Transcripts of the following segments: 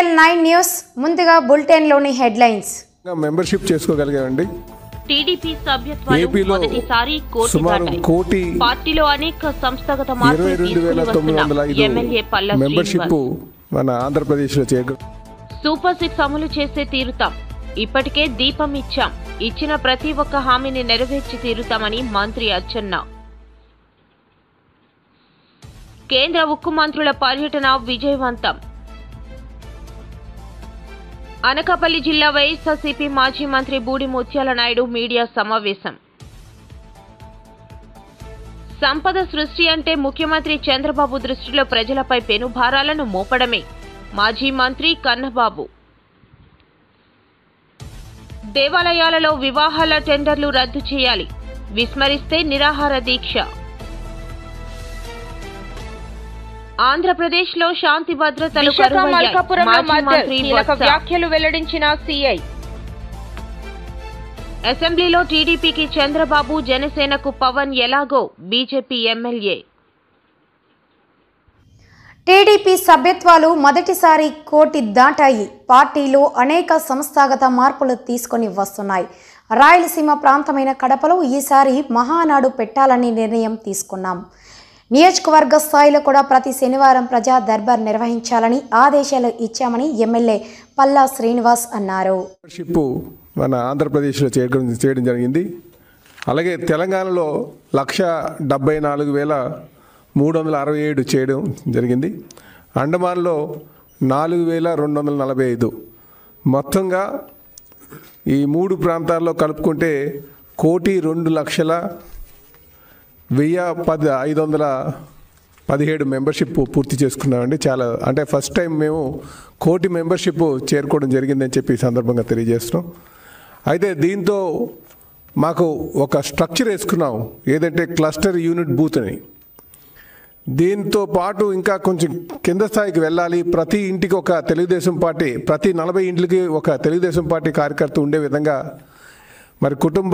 KL9 news ముందుగా bulletin లోని headlines. Membership చేసుకోగలిగామండి. TDP సభ్యత్వాలు మొదటిసారి కోటి పార్టీలో అనేక సంస్థాగత మార్పులు తీసుకువస్తున్న ఎమ్మెల్యే పల్లా మెంబర్షిప్ మన ఆంధ్రప్రదేశ్లో సూపర్ 6 అమలు చేసే తీరుతాం. ఇప్పటికే దీపం ఇచ్చాం. ఇచ్చిన ప్రతి ఒక్క హామీని నెరవేర్చి తీరుతామని మంత్రి అచ్చెన్న. కేంద్ర ఉక్కు మంత్రుల పర్యటన విజయవంతం. అనకాపల్లి జిల్లా వైఎస్ఆర్సీపీ మాజీ మంత్రి బూడి ముత్యాల నాయుడు మీడియా సమావేశం. సంపద సృష్టి అంటే ముఖ్యమంత్రి చంద్రబాబు దృష్టిలో ప్రజలపై పెనుభారాలను మోపడమే. మాజీ మంత్రి కన్నబాబు. దేవాలయాలలో వివాహాల టెండర్లు రద్దు చేయాలి. విస్మరిస్తే నిరాహార దీక్ష. ఆంధ్రప్రదేశ్లో శాంతి భద్రతలు వ్యాఖ్యలు వెల్లడించిన సిఐ. అసెంబ్లీలో టీడీపీకి చంద్రబాబు, జనసేనకు పవన్ ఎలాగో బీజేపీ ఎమ్మెల్యే. టీడీపీ సభ్యత్వాలు మొదటిసారి కోటి దాటాయి. పార్టీలో అనేక సంస్థాగత మార్పులు తీసుకొని వస్తున్నాయి. రాయలసీమ ప్రాంతమైన కడపలో ఈసారి మహానాడు పెట్టాలని నిర్ణయం తీసుకున్నాం. నియోజకవర్గ స్థాయిలో కూడా ప్రతి శనివారం ప్రజా దర్బార్ నిర్వహించాలని ఆదేశాలు ఇచ్చామని ఎమ్మెల్యే పల్లా శ్రీనివాస్ అన్నారు. మెంబర్షిప్ మన ఆంధ్రప్రదేశ్లో చేయడం జరిగింది. అలాగే తెలంగాణలో 174,367 చేయడం జరిగింది. అండమాన్లో 4,245. మొత్తంగా ఈ 3 ప్రాంతాల్లో కలుపుకుంటే 1,02,517 మెంబర్షిప్ పూర్తి చేసుకున్నామండి. చాలా అంటే ఫస్ట్ టైం మేము 1,00,00,000 మెంబర్షిప్ చేరుకోవడం జరిగిందని చెప్పి ఈ సందర్భంగా తెలియజేస్తున్నాం. అయితే దీంతో మాకు ఒక స్ట్రక్చర్ వేసుకున్నాం, ఏదంటే క్లస్టర్ యూనిట్ బూత్ అని. దీంతో పాటు ఇంకా కొంచెం కింద స్థాయికి వెళ్ళాలి. ప్రతి ఇంటికి ఒక తెలుగుదేశం పార్టీ, ప్రతి 40 ఇంట్లకి ఒక తెలుగుదేశం పార్టీ కార్యకర్త ఉండే విధంగా మరి కుటుంబ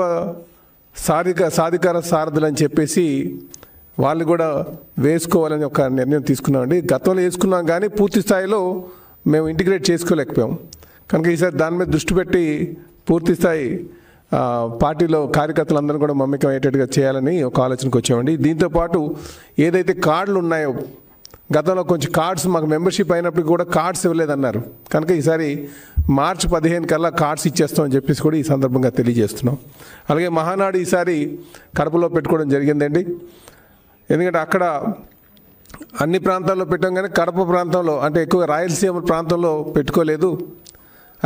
సాధికార సారథులు అని చెప్పేసి వాళ్ళు కూడా వేసుకోవాలని ఒక నిర్ణయం తీసుకున్నామండి. గతంలో వేసుకున్నాం కానీ పూర్తి స్థాయిలో మేము ఇంటిగ్రేట్ చేసుకోలేకపోయాం. కనుక ఈసారి దాని మీద దృష్టి పెట్టి పూర్తి స్థాయి పార్టీలో కార్యకర్తలందరూ కూడా మమ్మకం అయ్యేటట్టుగా చేయాలని ఒక ఆలోచనకు వచ్చామండి. దీంతోపాటు ఏదైతే కార్డులు ఉన్నాయో, గతంలో కొంచెం కార్డ్స్ మాకు మెంబర్షిప్ అయినప్పటికీ కూడా కార్డ్స్ ఇవ్వలేదన్నారు. కనుక ఈసారి మార్చి 15 కల్లా కార్డ్స్ ఇచ్చేస్తామని చెప్పేసి కూడా ఈ సందర్భంగా తెలియజేస్తున్నాం. అలాగే మహానాడు ఈసారి కడపలో పెట్టుకోవడం జరిగిందండి. ఎందుకంటే అక్కడ అన్ని ప్రాంతాల్లో పెట్టాం కానీ కడప ప్రాంతంలో అంటే ఎక్కువ రాయలసీమ ప్రాంతంలో పెట్టుకోలేదు.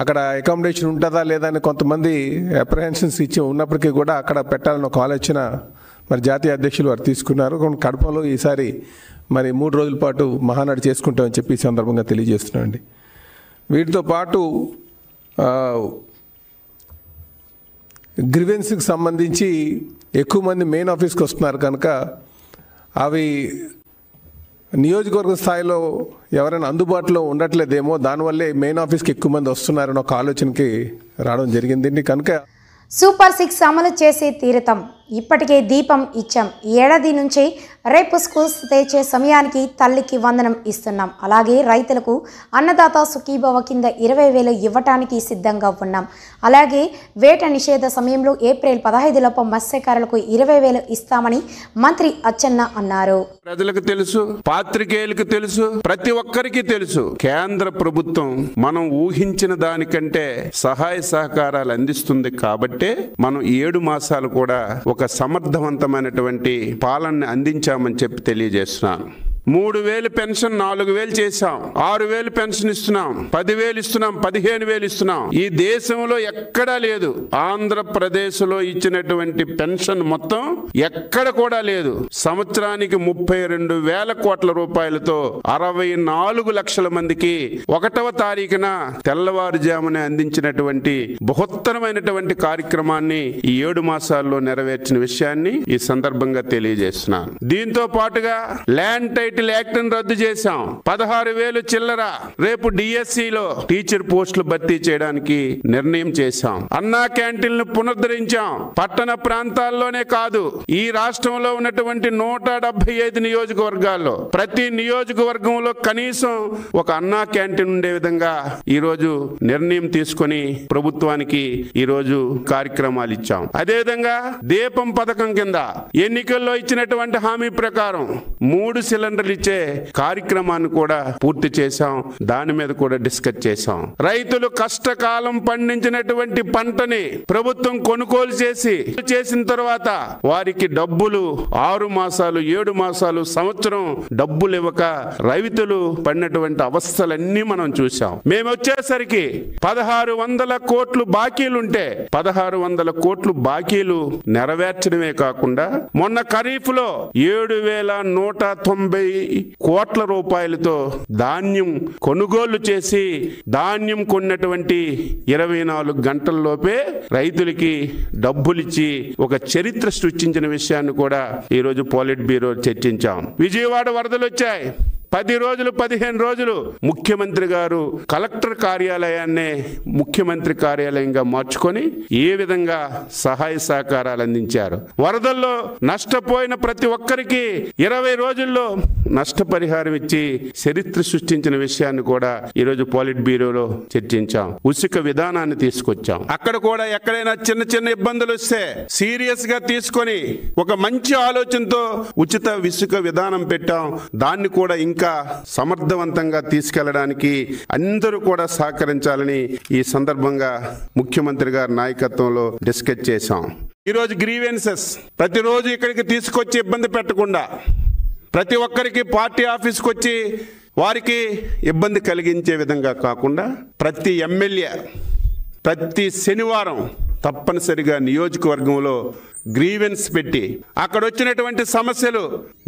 అక్కడ అకామిడేషన్ ఉంటుందా లేదా అని కొంతమంది అప్రహెన్షన్స్ ఇచ్చి ఉన్నప్పటికీ కూడా అక్కడ పెట్టాలని ఒక ఆలోచన మరి జాతీయ అధ్యక్షులు వారు తీసుకున్నారు. కడపలో ఈసారి మరి 3 రోజుల పాటు మహానాడు చేసుకుంటామని చెప్పి ఈ సందర్భంగా తెలియజేస్తున్నామండి. వీటితో పాటు గ్రీవెన్స్కి సంబంధించి ఎక్కువ మంది మెయిన్ ఆఫీస్కి వస్తున్నారు కనుక అవి నియోజకవర్గ స్థాయిలో ఎవరైనా అందుబాటులో ఉండట్లేదేమో, దానివల్లే మెయిన్ ఆఫీస్కి ఎక్కువ మంది వస్తున్నారని ఒక ఆలోచనకి రావడం జరిగింది. కనుక సూపర్ 6 అమలు చేసి తీరుతాం. ఇప్పటికే దీపం ఇచ్చాం. ఏడాది నుంచి రేపు స్కూల్స్ తెచ్చే సమయానికి తల్లికి వందనం ఇస్తున్నాం. అలాగే రైతులకు అన్నదాత సుఖీభవ కింద 20,000 ఇవ్వటానికి సిద్ధంగా ఉన్నాం. అలాగే వేట నిషేధ సమయంలో ఏప్రిల్ 15లోపు మత్స్యకారులకు 20,000 ఇస్తామని మంత్రి అచ్చెన్న అన్నారు. ప్రజలకు తెలుసు, పాత్రికేయులకు తెలుసు, ప్రతి ఒక్కరికి తెలుసు, కేంద్ర ప్రభుత్వం మనం ఊహించిన దానికంటే సహాయ సహకారాలు అందిస్తుంది. కాబట్టే మనం 7 మాసాలు కూడా ఒక సమర్థవంతమైనటువంటి పాలనని అందించామని చెప్పి తెలియజేస్తున్నాను. 3,000 పెన్షన్ 4,000 చేశాం. 6,000 పెన్షన్ ఇస్తున్నాం. 10,000 ఇస్తున్నాం. 15,000 ఇస్తున్నాం. ఈ దేశంలో ఎక్కడా లేదు. ఆంధ్రప్రదేశ్లో ఇచ్చినటువంటి పెన్షన్ మొత్తం ఎక్కడ కూడా లేదు. సంవత్సరానికి 32,000 కోట్ల రూపాయలతో 64 లక్షల మందికి 1వ తారీఖున తెల్లవారుజామునే అందించినటువంటి బృహత్తరమైనటువంటి కార్యక్రమాన్ని ఈ 7 మాసాల్లో నెరవేర్చిన విషయాన్ని ఈ సందర్భంగా తెలియజేస్తున్నాను. దీంతో పాటుగా ల్యాండ్ టైటిల్ టైటిల్ యాక్ట్ రద్దు చేశాం. 16,000 చిల్లర రేపు డిఎస్సిలో టీచర్ పోస్టులు భర్తీ చేయడానికి నిర్ణయం చేశాం. అన్నా క్యాంటీన్లు పునరుద్ధరించాం. పట్టణ ప్రాంతాల్లోనే కాదు, ఈ రాష్ట్రంలో ఉన్నటువంటి 175 నియోజకవర్గాల్లో ప్రతి నియోజకవర్గంలో కనీసం ఒక అన్నా క్యాంటీన్ ఉండే విధంగా ఈ రోజు నిర్ణయం తీసుకొని ప్రభుత్వానికి ఈ రోజు కార్యక్రమాలు ఇచ్చాం. అదేవిధంగా దీపం పథకం కింద ఎన్నికల్లో ఇచ్చినటువంటి హామీ ప్రకారం 3 సిలిండర్లు ఇచ్చే కార్యక్రమాన్ని కూడా పూర్తి చేశాం. దాని మీద కూడా డిస్కస్ చేశాం. రైతులు కష్టకాలం పండించినటువంటి పంటని ప్రభుత్వం కొనుగోలు చేసిన తర్వాత వారికి డబ్బులు 6 మాసాలు 7 మాసాలు సంవత్సరం డబ్బులు ఇవ్వక రైతులు పడినటువంటి అవస్థలన్నీ మనం చూసాం. మేము వచ్చేసరికి 1600 కోట్లు బాకీలుంటే 1600 కోట్లు బాకీలు నెరవేర్చడమే కాకుండా మొన్న ఖరీఫ్ లో 7,190 కోట్ల రూపాయలతో ధాన్యం కొనుగోలు చేసి ధాన్యం కొన్నటువంటి 24 గంటల్లోపే రైతులకి డబ్బులిచ్చి ఒక చరిత్ర సృష్టించిన విషయాన్ని కూడా ఈరోజు పాలిట్ బ్యూరో చర్చించాం. విజయవాడ వరదలు వచ్చాయి. 10 రోజులు 15 రోజులు ముఖ్యమంత్రి గారు కలెక్టర్ కార్యాలయాన్నే ముఖ్యమంత్రి కార్యాలయంగా మార్చుకొని ఏ విధంగా సహాయ సహకారాలు అందించారు. వరదల్లో నష్టపోయిన ప్రతి ఒక్కరికి 20 రోజుల్లో నష్టపరిహారం ఇచ్చి చరిత్ర సృష్టించిన విషయాన్ని కూడా ఈరోజు పాలిట్ బ్యూరోలో చర్చించాం. ఉచిత విధానాన్ని తీసుకొచ్చాం. అక్కడ కూడా ఎక్కడైనా చిన్న చిన్న ఇబ్బందులు వస్తే సీరియస్ గా తీసుకొని ఒక మంచి ఆలోచనతో ఉచిత ఇసుక విధానం పెట్టాం. దాన్ని కూడా ఇంకా సమర్థవంతంగా తీసుకెళ్లడానికి అందరూ కూడా సహకరించాలని ఈ సందర్భంగా ముఖ్యమంత్రి గారి నాయకత్వంలో డిస్కస్ చేశాం. ఈరోజు గ్రీవెన్సెస్ ప్రతిరోజు ఇక్కడికి తీసుకొచ్చి ఇబ్బంది పెట్టకుండా ప్రతి ఒక్కరికి పార్టీ ఆఫీస్కి వచ్చి వారికి ఇబ్బంది కలిగించే విధంగా కాకుండా ప్రతి ఎమ్మెల్యే ప్రతి శనివారం తప్పనిసరిగా నియోజకవర్గంలో గ్రీవెన్స్ పెట్టి అక్కడ వచ్చినటువంటి సమస్యలు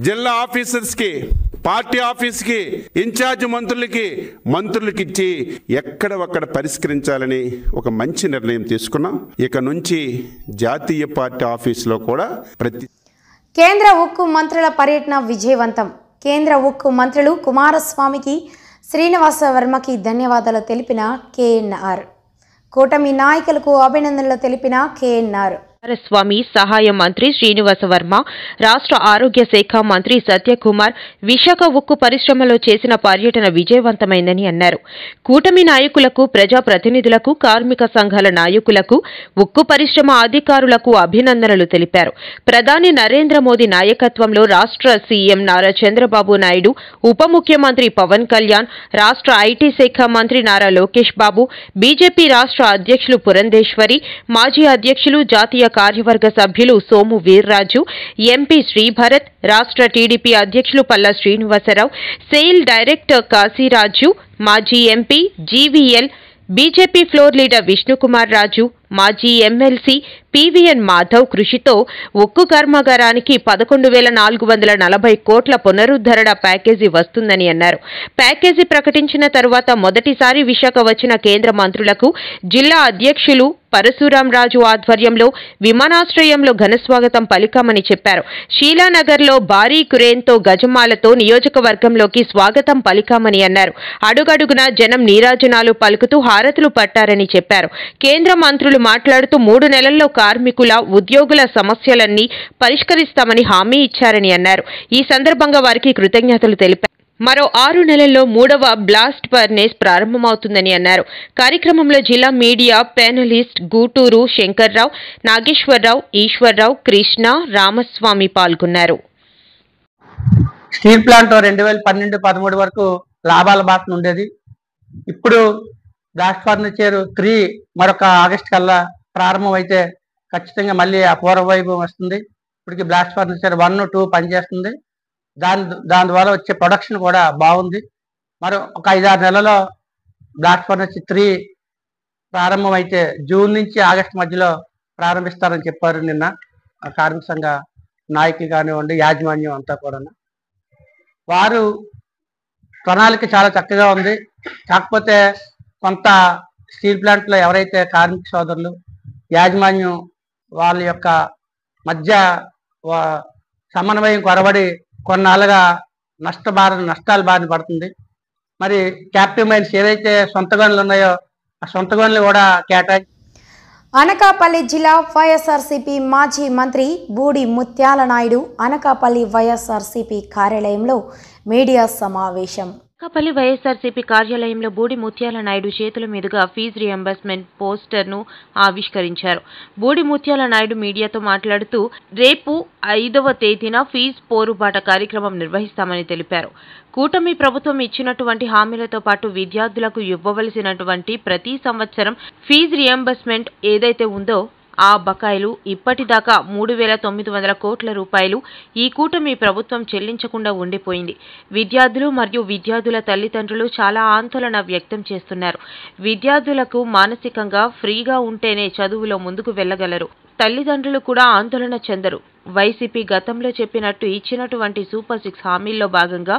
జిల్లా ఆఫీసర్స్కి పార్టీ ఆఫీస్కి ఇన్ఛార్జ్ మంత్రులకి ఇచ్చి ఎక్కడ ఒక్కడ పరిష్కరించాలని ఒక మంచి నిర్ణయం తీసుకున్నాం. ఇక నుంచి జాతీయ పార్టీ ఆఫీసులో కూడా కేంద్ర ఉక్కు మంత్రుల పర్యటన విజయవంతం. కేంద్ర ఉక్కు మంత్రులు కుమారస్వామికి, శ్రీనివాస వర్మకి ధన్యవాదాలు తెలిపిన కేఎన్ఆర్. కూటమి నాయకులకు అభినందనలు తెలిపిన కేఎన్ఆర్. కుమారస్వామి, సహాయ మంత్రి శ్రీనివాస వర్మ, రాష్ట్ర ఆరోగ్య శాఖ మంత్రి సత్యకుమార్ విశాఖ ఉక్కు పరిశ్రమలో చేసిన పర్యటన విజయవంతమైందని అన్నారు. కూటమి నాయకులకు, ప్రజాప్రతినిధులకు, కార్మిక సంఘాల నాయకులకు, ఉక్కు పరిశ్రమ అధికారులకు అభినందనలు తెలిపారు. ప్రధాని నరేంద్ర మోదీ నాయకత్వంలో రాష్ట్ర సీఎం నారా చంద్రబాబు నాయుడు, ఉప ముఖ్యమంత్రి పవన్ కళ్యాణ్, రాష్ట్ర ఐటీ శాఖ మంత్రి నారా లోకేష్ బాబు, బీజేపీ రాష్ట్ర అధ్యక్షులు పురంధేశ్వరి, మాజీ అధ్యక్షులు, జాతీయ కార్యవర్గ సభ్యులు సోము వీర్రాజు, ఎంపీ శ్రీభరత్, రాష్ట్ర టీడీపీ అధ్యక్షులు పల్లా శ్రీనివాసరావు, సెయిల్ డైరెక్టర్ కాశీరాజు, మాజీ MP GVL, BJP floor leader Vishnukumar Raju, మాజీ ఎమ్మెల్సీ పీవీఎన్ మాధవ్ కృషితో ఉక్కు కర్మాగారానికి 11,440 కోట్ల పునరుద్ధరణ ప్యాకేజీ వస్తుందని అన్నారు. ప్యాకేజీ ప్రకటించిన తరువాత మొదటిసారి విశాఖ వచ్చిన కేంద్ర మంత్రులకు జిల్లా అధ్యక్షులు పరశురాంరాజు ఆధ్వర్యంలో విమానాశ్రయంలో ఘనస్వాగతం పలికామని చెప్పారు. షీలానగర్లో భారీ క్రేన్తో గజమాలతో నియోజకవర్గంలోకి స్వాగతం పలికామని అన్నారు. అడుగడుగునా జనం నీరాజనాలు పలుకుతూ హారతులు పట్టారని చెప్పారు. కేంద్ర మంత్రులు మాట్లాడుతూ 3 నెలల్లో కార్మికుల, ఉద్యోగుల సమస్యలన్నీ పరిష్కరిస్తామని హామీ ఇచ్చారని అన్నారు. ఈ సందర్భంగా వారికి కృతజ్ఞతలు తెలిపారు. మరో 6 నెలల్లో 3వ బ్లాస్ట్ ఫర్నేస్ ప్రారంభమవుతుందని అన్నారు. కార్యక్రమంలో జిల్లా మీడియా ప్యానలిస్ట్ గూటూరు శంకర్రావు, నాగేశ్వరరావు, ఈశ్వర్రావు, కృష్ణ, రామస్వామి పాల్గొన్నారు. స్టీల్ ప్లాంట్ 2012-13 వరకు లాభాల బాటన ఉండేది. ఇప్పుడు బ్లాస్ట్ ఫర్నిచర్ 3 మరొక ఆగస్టు కల్లా ప్రారంభం అయితే ఖచ్చితంగా మళ్ళీ ఆ పూర్వవైభవం వస్తుంది. ఇప్పటికి బ్లాస్ట్ ఫర్నిచర్ 1, 2 పనిచేస్తుంది. దాని ద్వారా వచ్చే ప్రొడక్షన్ కూడా బాగుంది. మరి ఒక 5-6 నెలలో బ్లాస్ట్ ఫర్నిచర్ 3 ప్రారంభం అయితే జూన్ నుంచి ఆగస్టు మధ్యలో ప్రారంభిస్తారని చెప్పారు నిన్న కార్మిక సంఘ నాయకులు కానివ్వండి, యాజమాన్యం అంతా కూడా. వారు ప్రణాళిక చాలా చక్కగా ఉంది. కాకపోతే కొంత స్టీల్ ప్లాంట్లో ఎవరైతే కార్మిక సోదరులు, యాజమాన్యం వాళ్ళ యొక్క మధ్య సమన్వయం కొరబడి కొన్నాళ్ళుగా నష్టాల బారిన పడుతుంది. మరి క్యాప్టివ్ మైన్స్ ఏదైతే సొంత గనులు ఉన్నాయో ఆ సొంత గనులు కూడా కేటాయించి అనకాపల్లి జిల్లా వైఎస్ఆర్సీపీ మాజీ మంత్రి బూడి ముత్యాల నాయుడు అనకాపల్లి వైఎస్ఆర్సీపీ కార్యాలయంలో మీడియా సమావేశం. అనకాపల్లి వైఎస్ఆర్సీపీ కార్యాలయంలో బూడి ముత్యాల నాయుడు చేతుల మీదుగా ఫీజు రియంబర్స్మెంట్ పోస్టర్ను ఆవిష్కరించారు. బూడి ముత్యాల నాయుడు మీడియాతో మాట్లాడుతూ రేపు 5వ తేదీన ఫీజు పోరుబాట కార్యక్రమం నిర్వహిస్తామని తెలిపారు. కూటమి ప్రభుత్వం ఇచ్చినటువంటి హామీలతో పాటు విద్యార్థులకు ఇవ్వవలసినటువంటి ప్రతి సంవత్సరం ఫీజు రియంబర్స్మెంట్ ఏదైతే ఉందో ఆ బకాయిలు ఇప్పటిదాకా 3,900 కోట్ల రూపాయలు ఈ కూటమి ప్రభుత్వం చెల్లించకుండా ఉండిపోయింది. విద్యార్థులు మరియు విద్యార్థుల తల్లిదండ్రులు చాలా ఆందోళన వ్యక్తం చేస్తున్నారు. విద్యార్థులకు మానసికంగా ఫ్రీగా ఉంటేనే చదువులో ముందుకు వెళ్లగలరు. తల్లిదండ్రులు కూడా ఆందోళన చెందరు. వైసీపీ గతంలో చెప్పినట్టు ఇచ్చినటువంటి సూపర్ 6 హామీల్లో భాగంగా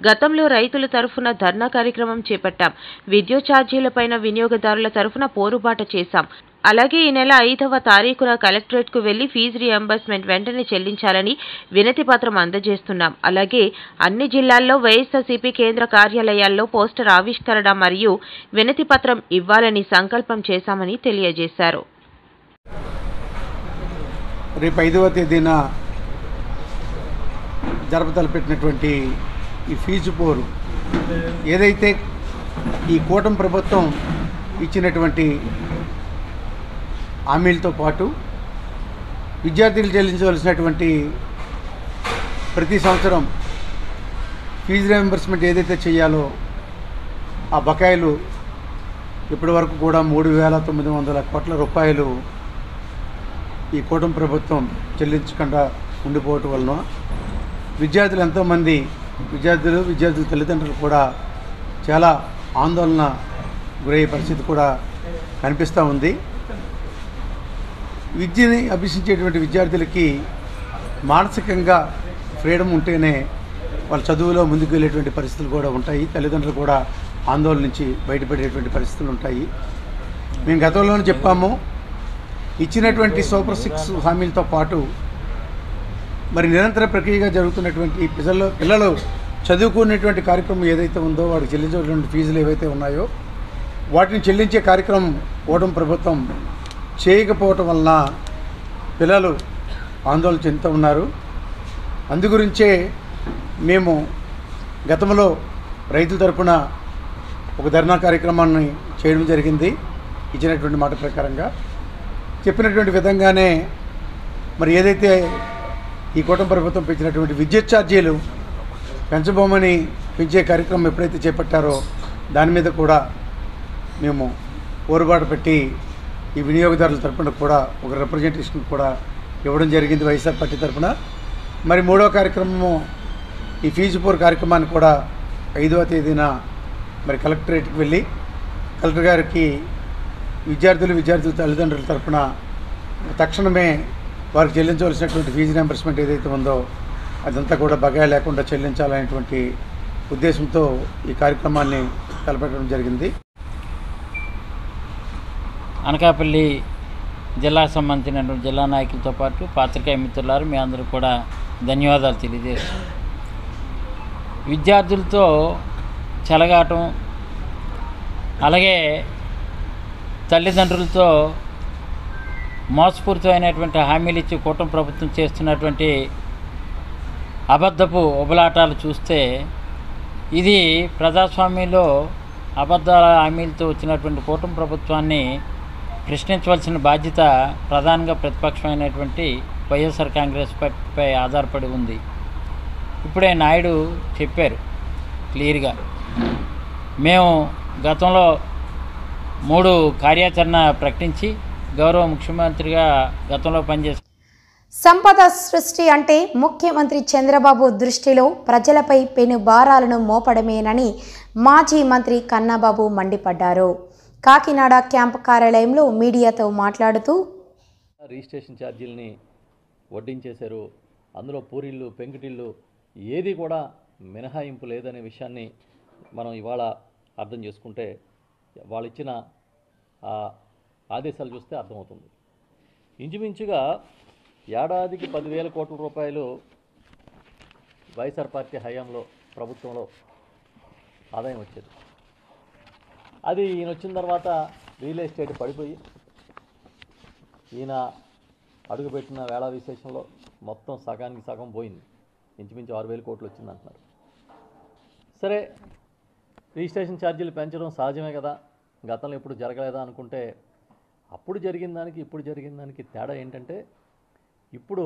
గతంలో రైతుల తరఫున ధర్నా కార్యక్రమం చేపట్టాం. విద్యుత్ ఛార్జీలపైన వినియోగదారుల తరఫున పోరుబాట చేశాం. అలాగే ఈ నెల 5వ తారీఖున కలెక్టరేట్కు వెళ్లి ఫీజు రియంబర్స్మెంట్ వెంటనే చెల్లించాలని వినతి పత్రం అందజేస్తున్నాం. అలాగే అన్ని జిల్లాల్లో వైఎస్ఆర్సీపీ కేంద్ర కార్యాలయాల్లో పోస్టర్ ఆవిష్కరణ మరియు వినతి పత్రం ఇవ్వాలని సంకల్పం చేశామని తెలియజేశారు. రేపు 5వ తేదీన జరపతలపెట్టినటువంటి ఈ ఫీజు పోరు ఏదైతే ఈ కూటమి ప్రభుత్వం ఇచ్చినటువంటి హామీలతో పాటు విద్యార్థులు చెల్లించవలసినటువంటి ప్రతి సంవత్సరం ఫీజు రియంబర్స్మెంట్ ఏదైతే చేయాలో ఆ బకాయిలు ఇప్పటి వరకు కూడా 3,900 కోట్ల రూపాయలు ఈ కూటమి ప్రభుత్వం చెల్లించకుండా ఉండిపోవటం వలన విద్యార్థులు ఎంతోమంది విద్యార్థుల తల్లిదండ్రులు కూడా చాలా ఆందోళన గురయ్యే పరిస్థితి కూడా కనిపిస్తూ ఉంది. విద్యని అభ్యసించేటువంటి విద్యార్థులకి మానసికంగా ఫ్రీడమ్ ఉంటేనే వాళ్ళ చదువులో ముందుకు వెళ్ళేటువంటి పరిస్థితులు కూడా ఉంటాయి. తల్లిదండ్రులు కూడా ఆందోళన నుంచి బయటపడేటువంటి పరిస్థితులు ఉంటాయి. మేము గతంలోనే చెప్పాము, ఇచ్చినటువంటి సూపర్ 6 హామీలతో పాటు మరి నిరంతర ప్రక్రియగా జరుగుతున్నటువంటి పిల్లలు చదువుకునేటువంటి కార్యక్రమం ఏదైతే ఉందో వాడికి చెల్లించేటువంటి ఫీజులు ఏవైతే ఉన్నాయో వాటిని చెల్లించే కార్యక్రమం కూటమి ప్రభుత్వం చేయకపోవటం వలన పిల్లలు ఆందోళన చెందుతూ ఉన్నారు. అందుగురించే మేము గతంలో రైతుల తరపున ఒక ధర్నా కార్యక్రమాన్ని చేయడం జరిగింది. ఇచ్చినటువంటి మాట ప్రకారంగా చెప్పినటువంటి విధంగానే మరి ఏదైతే ఈ కూటమి ప్రభుత్వం పెంచినటువంటి విద్యుత్ ఛార్జీలు పెంచబోమని పెంచే కార్యక్రమం ఎప్పుడైతే చేపట్టారో దాని మీద కూడా మేము పోరుబాటు పెట్టి ఈ వినియోగదారుల తరపున కూడా ఒక రిప్రజెంటేషన్ కూడా ఇవ్వడం జరిగింది వైఎస్ఆర్ పార్టీ తరపున. మరి 3వ కార్యక్రమము ఈ ఫీజు పోరు కార్యక్రమాన్ని కూడా 5వ తేదీన మరి కలెక్టరేట్కి వెళ్ళి కలెక్టర్ గారికి విద్యార్థుల తల్లిదండ్రుల తరపున తక్షణమే వారికి చెల్లించవలసినటువంటి ఫీజు రియంబర్స్మెంట్ ఏదైతే ఉందో అదంతా కూడా బకాయి లేకుండా చెల్లించాలనేటువంటి ఉద్దేశంతో ఈ కార్యక్రమాన్ని తలపెట్టడం జరిగింది. అనకాపల్లి జిల్లాకు సంబంధించినటువంటి జిల్లా నాయకులతో పాటు పాత్రికేయ మిత్రులారు మీ అందరూ కూడా ధన్యవాదాలు తెలియజేస్తున్నాం. విద్యార్థులతో చెలగాటం అలాగే తల్లిదండ్రులతో మోసపూరితమైనటువంటి హామీలు ఇచ్చి కూటమి ప్రభుత్వం చేస్తున్నటువంటి అబద్ధపు ఉబలాటాలు చూస్తే ఇది ప్రజాస్వామ్యంలో అబద్ధాల హామీలతో వచ్చినటువంటి కూటమి ప్రభుత్వాన్ని ప్రశ్నించవలసిన బాధ్యత ప్రధానంగా ప్రతిపక్షమైనటువంటి వైఎస్ఆర్ కాంగ్రెస్ పార్టీపై ఆధారపడి ఉంది. ఇప్పుడే నాయుడు చెప్పారు క్లియర్గా, మేము గతంలో 3 కార్యాచరణ ప్రకటించి గౌరవ ముఖ్యమంత్రిగా గతంలో పనిచేసి సంపద సృష్టి అంటే ముఖ్యమంత్రి చంద్రబాబు దృష్టిలో ప్రజలపై పెను భారాలను మోపడమేనని మాజీ మంత్రి కన్నాబాబు మండిపడ్డారు. కాకినాడ క్యాంపు కార్యాలయంలో మీడియాతో మాట్లాడుతూ రిజిస్ట్రేషన్ ఛార్జీలని వడ్డించేశారు. అందులో పూరీళ్ళు పెంకుటిళ్ళు ఏది కూడా మినహాయింపు లేదనే విషయాన్ని మనం ఇవాళ అర్థం చేసుకుంటే వాళ్ళు ఇచ్చిన ఆదేశాలు చూస్తే అర్థమవుతుంది. ఇంచుమించుగా ఏడాదికి 10,000 కోట్ల రూపాయలు వైఎస్ఆర్ పార్టీ హయాంలో ప్రభుత్వంలో ఆదాయం వచ్చేది. అది ఈయన వచ్చిన తర్వాత రియల్ ఎస్టేట్ పడిపోయి ఈయన అడుగుపెట్టిన వేళ విశేషంలో మొత్తం సగానికి సగం పోయింది. ఇంచుమించు 6,000 కోట్లు వచ్చిందంటున్నారు. సరే, రిజిస్ట్రేషన్ ఛార్జీలు పెంచడం సహజమే కదా, గతంలో ఎప్పుడు జరగలేదా అనుకుంటే అప్పుడు జరిగిన దానికి ఇప్పుడు జరిగిన దానికి తేడా ఏంటంటే ఇప్పుడు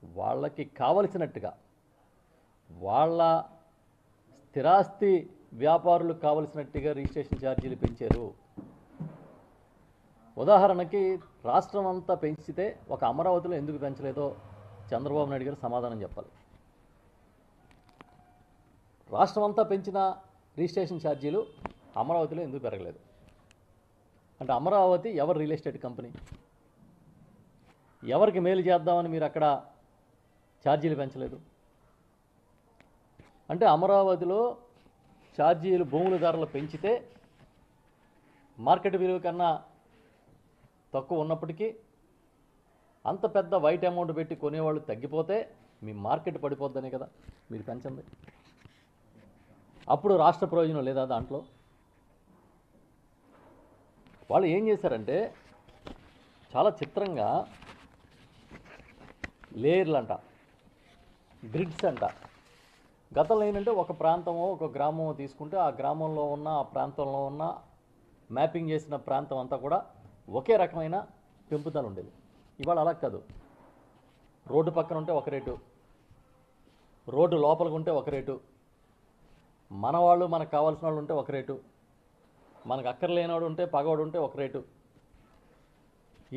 వాళ్ళకి కావలసినట్టుగా వాళ్ళ స్థిరాస్తి వ్యాపారులకు కావలసినట్టుగా రిజిస్ట్రేషన్ ఛార్జీలు పెంచారు. ఉదాహరణకి రాష్ట్రం అంతా పెంచితే ఒక అమరావతిలో ఎందుకు పెంచలేదో చంద్రబాబు నాయుడు గారు సమాధానం చెప్పాలి. రాష్ట్రం అంతా పెంచిన రిజిస్ట్రేషన్ ఛార్జీలు అమరావతిలో ఎందుకు పెరగలేదు అంటే అమరావతి ఎవరు రియల్ ఎస్టేట్ కంపెనీ, ఎవరికి మేలు చేద్దామని మీరు అక్కడ ఛార్జీలు పెంచలేదు అంటే అమరావతిలో ఛార్జీలు భూముల ధరలు పెంచితే మార్కెట్ విలువ కన్నా తక్కువ ఉన్నప్పటికీ అంత పెద్ద వైట్ అమౌంట్ పెట్టి కొనేవాళ్ళు తగ్గిపోతే మీ మార్కెట్ పడిపోద్దనే కదా మీరు పెంచండి. అప్పుడు రాష్ట్ర ప్రయోజనం లేదా దాంట్లో? వాళ్ళు ఏం చేశారంటే చాలా చిత్రంగా లేయర్లు అంట, గ్రిడ్స్ అంట. గతంలో ఏంటంటే ఒక ప్రాంతమో ఒక గ్రామమో తీసుకుంటే ఆ గ్రామంలో ఉన్న ఆ ప్రాంతంలో ఉన్న మ్యాపింగ్ చేసిన ప్రాంతం అంతా కూడా ఒకే రకమైన పెంపుదల ఉండేది. ఇవాళ అలా కాదు. రోడ్డు పక్కన ఉంటే ఒక రేటు, రోడ్డు లోపలికి ఉంటే ఒక రేటు, మన వాళ్ళు మనకు కావాల్సిన వాళ్ళు ఉంటే ఒక రేటు, మనకు అక్కర్లేనివాడు ఉంటే పగవాడు ఉంటే ఒక రేటు.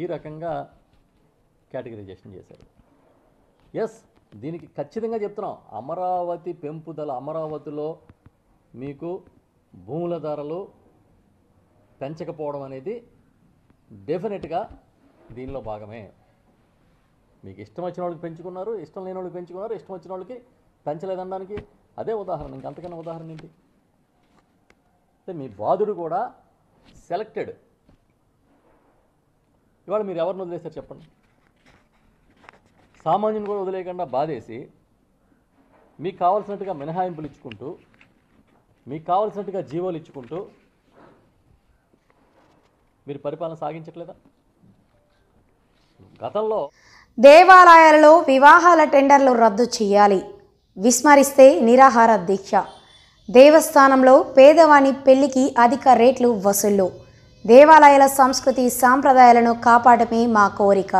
ఈ రకంగా కేటగిరైజేషన్ చేశారు. ఎస్, దీనికి ఖచ్చితంగా చెప్తున్నాం, అమరావతి పెంపుదల, అమరావతిలో మీకు భూముల ధరలు పెంచకపోవడం అనేది డెఫినెట్గా దీనిలో భాగమే. మీకు ఇష్టం వచ్చిన వాళ్ళకి పెంచుకున్నారు, ఇష్టం లేని వాళ్ళకి పెంచుకున్నారు, ఇష్టం వచ్చిన వాళ్ళకి పెంచలేదనడానికి అదే ఉదాహరణ. ఇంకంతకన్నా ఉదాహరణ ఏంటి? అంటే మీ బాధుడు కూడా సెలెక్టెడ్. ఇవాళ మీరు ఎవరిని వదిలేశారు చెప్పండి? సామాన్యుని కూడా వదిలేయకుండా బాధేసి మీకు కావాల్సినట్టుగా మినహాయింపులు ఇచ్చుకుంటూ, మీకు కావాల్సినట్టుగా జీవోలు ఇచ్చుకుంటూ మీరు పరిపాలన సాగించట్లేదా? గతంలో దేవాలయాలలో వివాహాల టెండర్లు రద్దు చేయాలి, విస్మరిస్తే నిరాహార దీక్ష. దేవస్థానంలో పేదవాని పెళ్లికి అధిక రేట్లు వసూళ్లు. దేవాలయాల సంస్కృతి సాంప్రదాయాలను కాపాడమే మా కోరిక.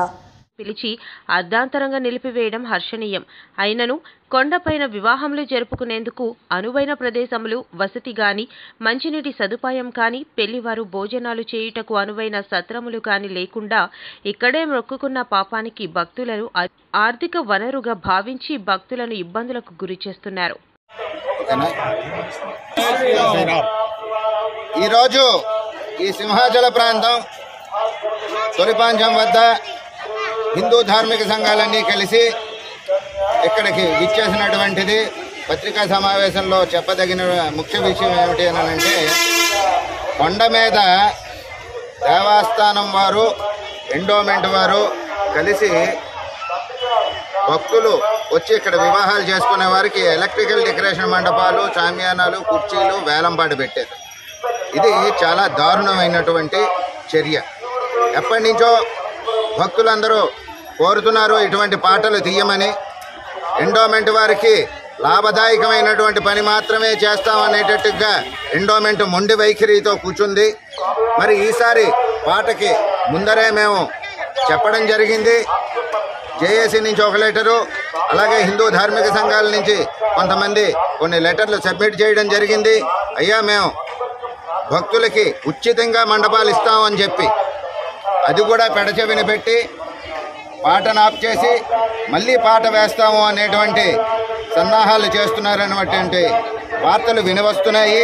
పిలిచి అర్ధాంతరంగా నిలిపివేయడం హర్షణీయం. అయినను కొండపైన వివాహములు జరుపుకునేందుకు అనువైన ప్రదేశములు, వసతి గాని, మంచినీటి సదుపాయం కాని, పెళ్లివారు భోజనాలు చేయుటకు అనువైన సత్రములు కాని లేకుండా ఇక్కడే మొక్కుకున్న పాపానికి భక్తులను ఆర్థిక వనరుగా భావించి భక్తులను ఇబ్బందులకు గురి చేస్తున్నారు. ఈరోజు ఈ సింహాచల ప్రాంతం తొలిపాంచం వద్ద హిందూ ధార్మిక సంఘాలన్నీ కలిసి ఇక్కడికి విచ్చేసినటువంటిది. పత్రికా సమావేశంలో చెప్పదగిన ముఖ్య విషయం ఏమిటి అని అంటే, కొండ మీద దేవస్థానం వారు, ఎండోమెంట్ వారు కలిసి భక్తులు వచ్చి ఇక్కడ వివాహాలు చేసుకునే వారికి ఎలక్ట్రికల్ డెకరేషన్ మండపాలు, చామ్యానాలు, కుర్చీలు వేలంపాటు పెట్టారు. ఇది చాలా దారుణమైనటువంటి చర్య. ఎప్పటి నుంచో భక్తులందరూ కోరుతున్నారు ఇటువంటి పాటలు తీయమని. ఎండోమెంట్ వారికి లాభదాయకమైనటువంటి పని మాత్రమే చేస్తామనేటట్టుగా ఎండోమెంట్ మొండి వైఖరితో కూర్చుంది. మరి ఈసారి పాటకి ముందరే మేము చెప్పడం జరిగింది. జేఏసీ నుంచి ఒక లెటరు, అలాగే హిందూ ధార్మిక సంఘాల నుంచి కొంతమంది కొన్ని లెటర్లు సబ్మిట్ చేయడం జరిగింది. అయ్యా, మేము భక్తులకి ఉచితంగా మండపాలు ఇస్తామని చెప్పి అది కూడా పెడచెవిన పెట్టి పాటను ఆఫ్ చేసి మళ్ళీ పాట వేస్తాము అనేటువంటి సన్నాహాలు చేస్తున్నారనేటువంటి వార్తలు వినవస్తున్నాయి.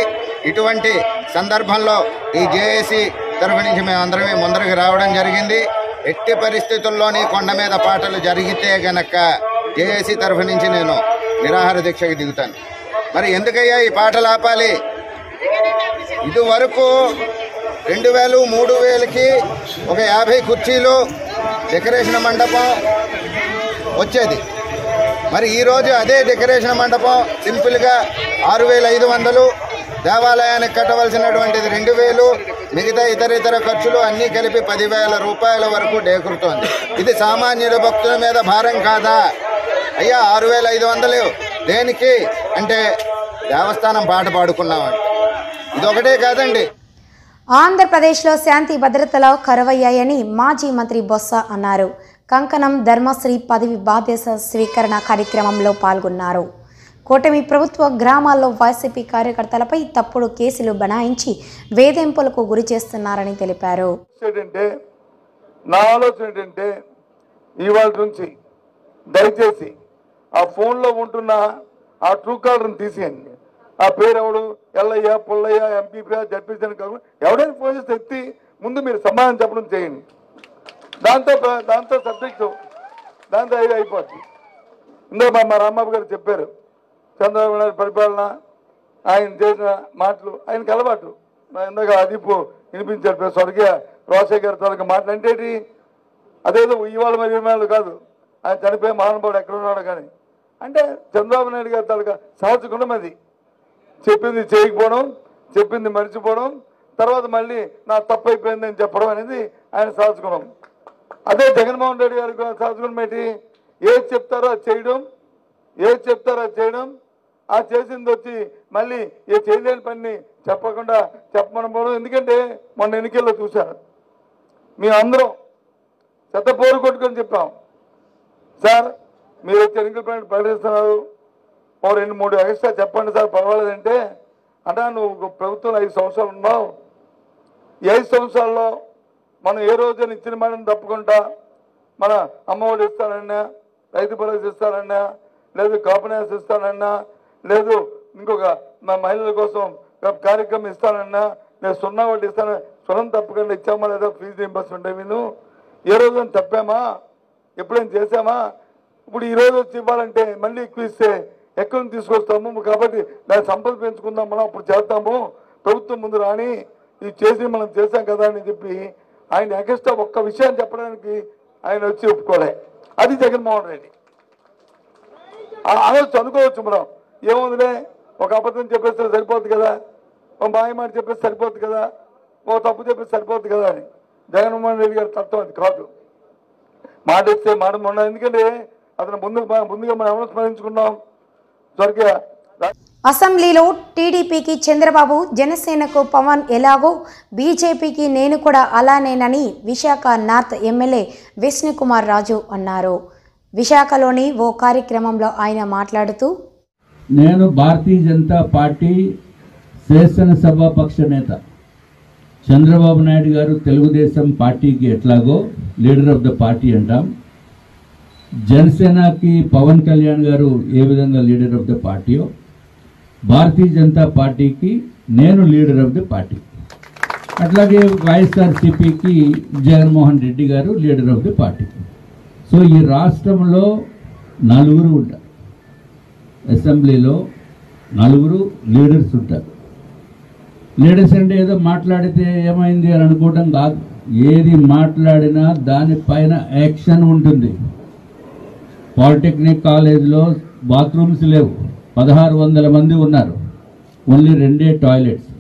ఇటువంటి సందర్భంలో ఈ జేఏసీ తరఫు నుంచి మేము అందరమే ముందరకు రావడం జరిగింది. ఎట్టి పరిస్థితుల్లోని కొండ మీద పాటలు జరిగితే గనక జేఏసీ తరఫు నుంచి నేను నిరాహార దీక్షకి దిగుతాను. మరి ఎందుకయ్యా ఈ పాటలు ఆపాలి? ఇదివరకు 2000, 3000కి ఒక 50 కుర్చీలు, డెకరేషన్ మండపం వచ్చేది. మరి ఈరోజు అదే డెకరేషన్ మండపం సింపుల్గా 6,500, దేవాలయానికి కట్టవలసినటువంటిది 2,000, మిగతా ఇతర ఖర్చులు అన్నీ కలిపి 10,000 రూపాయల వరకు డేకూరుతోంది. ఇది సామాన్యుల భక్తుల మీద భారం కాదా? అయ్యా 6,500 దేనికి అంటే దేవస్థానం పాట పాడుకున్నామండి. ఇదొకటే కాదండి. ఆంధ్రప్రదేశ్లో శాంతి భద్రతలో కరువయ్యాయని మాజీ మంత్రి బొత్స అన్నారు. కంకణం ధర్మశ్రీ పదవి బాధ్యత స్వీకరణ కార్యక్రమంలో పాల్గొన్నారు. కూటమి ప్రభుత్వ గ్రామాల్లో వైసీపీ కార్యకర్తలపై తప్పుడు కేసులు బనాయించి వేధింపులకు గురి చేస్తున్నారని తెలిపారు. నా ఆలోచన ఏంటంటే ఇవాళ నుంచి దయచేసి ఆ ఫోన్లో ఉంటున్న ఆ ట్రూ కాలర్ని తీసేయండి. ఆ పేరు ఎవడు ఎల్లయ్య పుల్లయ్య ఎంపీ జడ్పీసీ కాకుండా ఎవడైనా ఫోన్ చేస్తే ఎత్తి ముందు మీరు సమాధానం చెప్పడం చేయండి. దాంతో సబ్జెక్టు దాంతో అయిపోతుంది. ఇందులో మా రాంబాబు గారు చెప్పారు, చంద్రబాబు నాయుడు పరిపాలన, ఆయన చేసిన మాటలు ఆయనకు అలవాటు. ఇందాక అదీపు వినిపించారు స్వర్గీయ రోషయ్య గారి తాలూకా మాటలు అంటే అదేదో ఇవాళ మరి ఇవాళ కాదు, ఆయన చనిపోయే మహానుభావుడు ఎక్కడున్నాడు కానీ అంటే చంద్రబాబు నాయుడు గారి తాలూకా సహజ గుణం అది. చెప్పింది చేయకపోవడం, చెప్పింది మర్చిపోవడం, తర్వాత మళ్ళీ నా తప్పు అయిపోయింది అని చెప్పడం అనేది ఆయన సహజ గుణం. అదే జగన్మోహన్ రెడ్డి గారి సహజ గుణం ఏంటి? ఏది చెప్తారో అది చేయడం, ఏది చెప్తారో అది చేయడం, ఆ చేసింది వచ్చి మళ్ళీ ఏ చేయలేని పని చెప్పకుండా చెప్పమని పోవడం. ఎందుకంటే మొన్న ఎన్నికల్లో చూశాను, మేము అందరం చెత్తపోరు కొట్టుకొని చెప్పాం, సార్ మీరు వచ్చి ఎన్నికల పైన ప్రకటిస్తున్నారు, 2-3 ఎక్స్ట్రా చెప్పండి సార్ పర్వాలేదంటే, అంటే నువ్వు ప్రభుత్వంలో 5 సంవత్సరాలు ఉన్నావు, ఈ 5 సంవత్సరాల్లో మనం ఏ రోజైనా ఇచ్చిన మేడం తప్పకుండా మన అమ్మఒడి ఇస్తానన్నా, రైతు భరోసా ఇస్తానన్నా, లేదు కాంపనైజ్ ఇస్తానన్నా, లేదు ఇంకొక మా మహిళల కోసం కార్యక్రమం ఇస్తానన్నా, నేను 0 వడ్డీ ఇస్తాను, సున్నం తప్పకుండా ఇచ్చామా లేదా ఫీజు రీయింబర్స్మెంట్ మేము ఏ రోజైనా తప్పామా, ఎప్పుడైనా చేసామా? ఇప్పుడు ఈ రోజు వచ్చి ఇవ్వాలంటే మళ్ళీ ఎక్కువ ఇస్తే ఎక్కడి నుంచి తీసుకొస్తాము, కాబట్టి దాని సంపద పెంచుకుందాం, మనం అప్పుడు చేద్దాము, ప్రభుత్వం ముందు రాని ఇది చేసి మనం చేసాం కదా అని చెప్పి ఆయన ఎగస్ట్రా ఒక్క విషయాన్ని చెప్పడానికి ఆయన వచ్చి ఒప్పుకోలే. అది జగన్మోహన్ రెడ్డి. ఆలోచన అనుకోవచ్చు మనం, ఏముందిలే ఒక అబద్ధం చెప్పేస్తే సరిపోద్ది కదా, ఒక మాయ మాట చెప్పేస్తే సరిపోద్ది కదా, ఒక తప్పు చెప్పేస్తే సరిపోద్ది కదా అని. జగన్మోహన్ రెడ్డి గారి తత్వం అది కాదు. మాట ఇస్తే మాట మొన్న, ఎందుకంటే అతను ముందుగా మనం ఎవరు స్మరించుకున్నాం, స్వర్గీయ అసెంబ్లీలో టీడీపీకి చంద్రబాబు, జనసేనకు పవన్ ఎలాగో బీజేపీకి నేను కూడా అలానేనని విశాఖ నార్త్ ఎమ్మెల్యే విష్ణుకుమార్ రాజు అన్నారు. విశాఖలోని ఓ కార్యక్రమంలో ఆయన మాట్లాడుతూ, నేను భారతీయ జనతా పార్టీ శాసనసభాపక్ష నేత చంద్రబాబు నాయుడు గారు తెలుగుదేశం పార్టీకి ఎట్లాగో లీడర్ ఆఫ్ ద పార్టీ అంటాం, జనసేనకి పవన్ కళ్యాణ్ గారు ఏ విధంగా leader of the పార్టీయో Bharatiya Janata పార్టీకి నేను లీడర్ ఆఫ్ ద పార్టీ. అట్లాగే వైఎస్ఆర్సీపీకి జగన్మోహన్ రెడ్డి గారు leader of the party. So ఈ రాష్ట్రంలో 4 ఉంటారు, అసెంబ్లీలో 4 లీడర్స్ ఉంటారు. లీడర్స్ అంటే ఏదో మాట్లాడితే ఏమైంది అని అనుకోవడం కాదు, ఏది మాట్లాడినా దానిపైన యాక్షన్ ఉంటుంది. పాలిటెక్నిక్ కాలేజ్లో బాత్రూమ్స్ లేవు, 1600 మంది ఉన్నారు, ఓన్లీ 2 టాయిలెట్స్.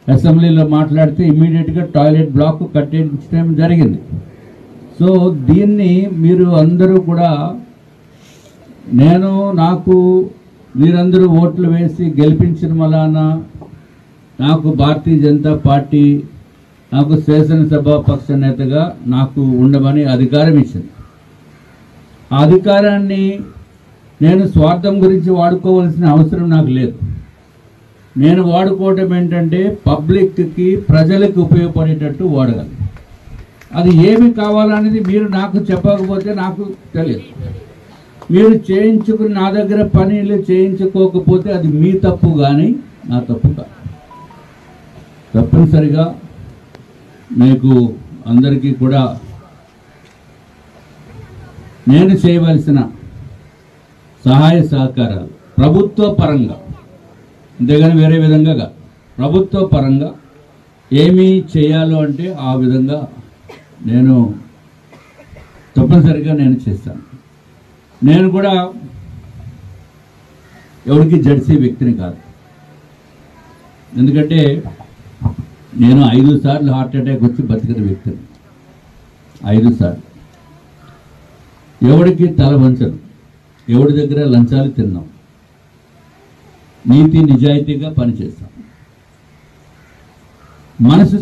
అసెంబ్లీలో మాట్లాడితే ఇమ్మీడియట్గా టాయిలెట్ బ్లాక్ కట్టించడం జరిగింది. సో దీన్ని మీరు అందరూ కూడా, నాకు మీరందరూ ఓట్లు వేసి గెలిపించిన వలన నాకు భారతీయ జనతా పార్టీ నాకు శాసనసభాపక్ష నేతగా నాకు ఉండమని అధికారం ఇచ్చింది. ఆ అధికారాన్ని నేను స్వార్థం గురించి వాడుకోవాల్సిన అవసరం నాకు లేదు. నేను వాడుకోవటం ఏంటంటే పబ్లిక్కి, ప్రజలకు ఉపయోగపడేటట్టు వాడగలను. అది ఏమి కావాలనేది మీరు నాకు చెప్పకపోతే నాకు తెలియదు. మీరు చేయించుకుని నా దగ్గర పనులు చేయించుకోకపోతే అది మీ తప్పు కానీ నా తప్పు కాదు. తప్పనిసరిగా మీకు అందరికీ కూడా నేను చేయవలసిన సహాయ సహకారాలు ప్రభుత్వ పరంగా, అంతేగాని వేరే విధంగా ప్రభుత్వ పరంగా ఏమి చేయాలో అంటే ఆ విధంగా నేను తప్పనిసరిగా నేను చేస్తాను. నేను కూడా ఎవరికి జడిసే వ్యక్తిని కాదు. ఎందుకంటే నేను 5 సార్లు హార్ట్ అటాక్ వచ్చి బతికిన వ్యక్తిని. 5 సార్లు. ఎవరికి తల వంచను, ఎవరి దగ్గర లంచాలు తిన్నాం, నీతి నిజాయితీగా పనిచేస్తాం. మనసు